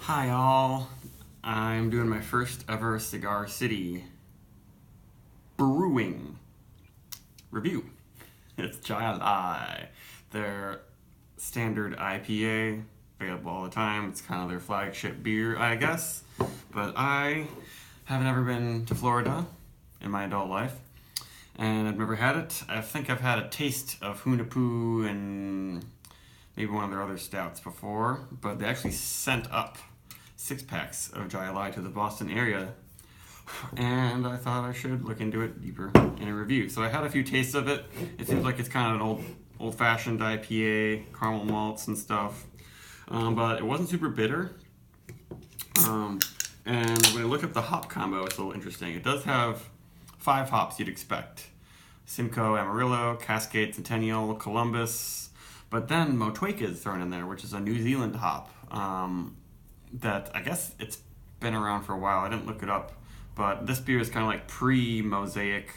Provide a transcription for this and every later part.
Hi all, I'm doing my first ever Cigar City brewing review. It's Alai, their standard IPA, available all the time. It's kind of their flagship beer, I guess. But I haven't ever been to Florida in my adult life, and I've never had it. I think I've had a taste of Hunapoo and maybe one of their other stouts before, but they actually sent up 6-packs of Jai Alai to the Boston area, and I thought I should look into it deeper in a review. So I had a few tastes of it. It seems like it's kind of an old-fashioned IPA, caramel malts and stuff, but it wasn't super bitter. And when I look at the hop combo, it's a little interesting. It does have 5 hops you'd expect: Simcoe, Amarillo, Cascade, Centennial, Columbus. But then Motueka is thrown in there, which is a New Zealand hop. That I guess it's been around for a while. I didn't look it up, but this beer is kind of like pre-Mosaic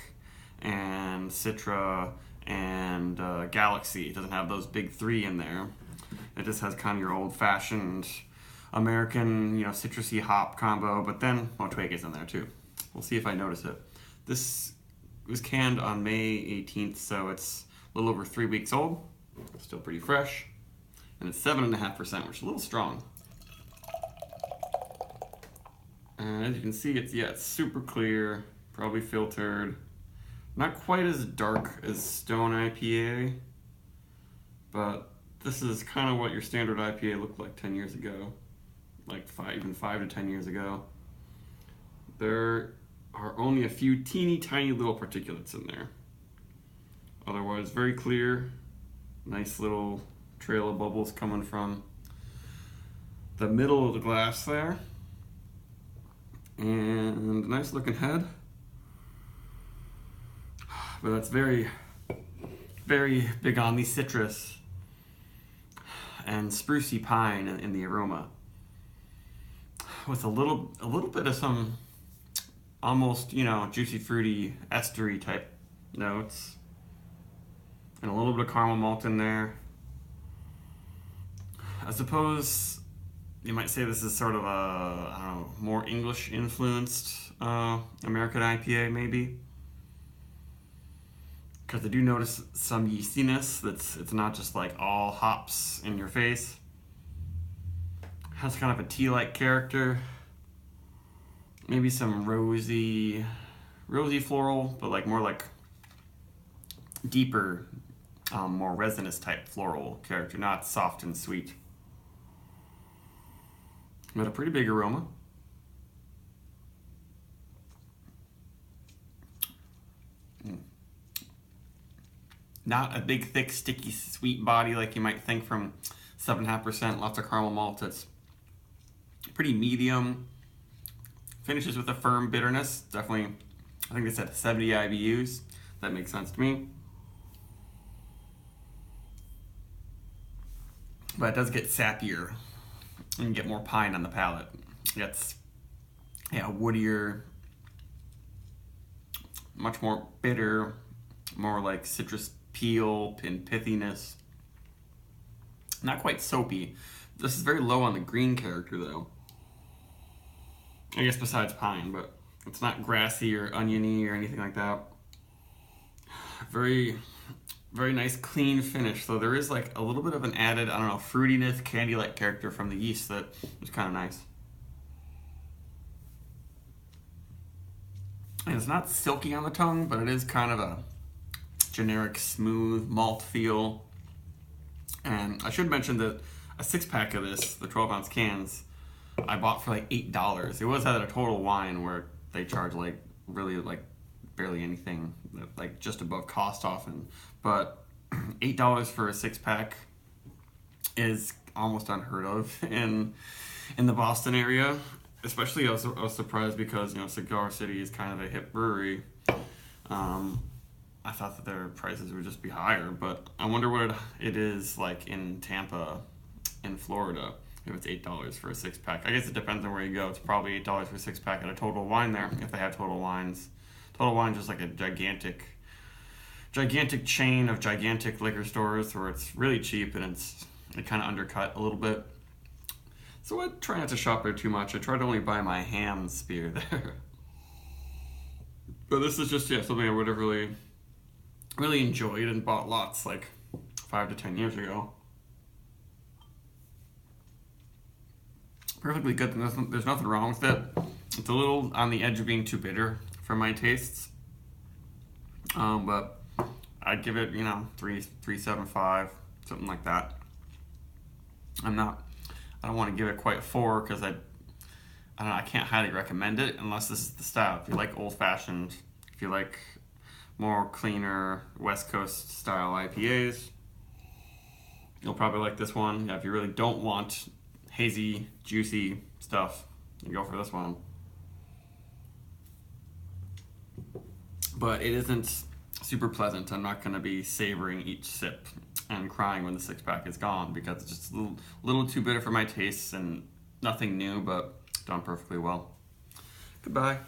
and Citra and Galaxy. It doesn't have those big 3 in there. It just has kind of your old-fashioned American, citrusy hop combo. But then Motueka's in there too. We'll see if I notice it. This was canned on May 18th, so it's a little over 3 weeks old. Still pretty fresh, and it's 7.5%, which is a little strong. And as you can see, it's super clear, probably filtered. Not quite as dark as Stone IPA, but this is kind of what your standard IPA looked like 10 years ago, like even 5 to 10 years ago. There are only a few teeny tiny little particulates in there. Otherwise, very clear. Nice little trail of bubbles coming from the middle of the glass there. And a nice looking head. But that's very, very big on the citrus and sprucey pine in the aroma. With a little bit of some almost, juicy fruity estery type notes. And a little bit of caramel malt in there. I suppose you might say this is sort of a, more English influenced American IPA maybe. Because I do notice some yeastiness. It's not just like all hops in your face. Has kind of a tea-like character. Maybe some rosy floral, but more like deeper, more resinous type floral character, not soft and sweet. But a pretty big aroma. Not a big, thick, sticky, sweet body like you might think from 7.5%. Lots of caramel malt. It's pretty medium. Finishes with a firm bitterness. Definitely, I think they said 70 IBUs. That makes sense to me. But it does get sappier and get more pine on the palate. It's woodier, much more bitter, more like citrus peel and pithiness. Not quite soapy. This is very low on the green character though. I guess besides pine, but it's not grassy or oniony or anything like that. Very, very nice clean finish. So there is like a little bit of an added, fruitiness, candy-like character from the yeast that is kind of nice. And it's not silky on the tongue, but it is kind of a generic smooth malt feel. And I should mention that a 6-pack of this, the 12-ounce cans, I bought for like $8. It was at a Total Wine where they charge really barely anything, like just above cost often. But $8 for a 6-pack is almost unheard of in the Boston area. Especially, I was surprised because Cigar City is kind of a hip brewery. I thought that their prices would just be higher, but I wonder what it is like in Tampa, in Florida, if it's $8 for a 6-pack. I guess it depends on where you go. It's probably $8 for a 6-pack at a Total Wine there, if they have Total Wines. Total Wine's just like a gigantic chain of gigantic liquor stores where it's really cheap and it kind of undercut a little bit. So I try not to shop there too much. I try to only buy my Ham's beer there. But this is just, yeah, something I would have really, really enjoyed and bought lots like 5 to 10 years ago. Perfectly good. There's nothing wrong with it. It's a little on the edge of being too bitter for my tastes. But I'd give it, 3.75, something like that. I don't want to give it quite a 4 because I don't know, I can't highly recommend it unless this is the style. If you like old fashioned, if you like more cleaner West Coast style IPAs, you'll probably like this one. Yeah, if you really don't want hazy, juicy stuff, you go for this one. But it isn't super pleasant. I'm not going to be savoring each sip and crying when the 6-pack is gone because it's just a little too bitter for my tastes and nothing new, but done perfectly well. Goodbye.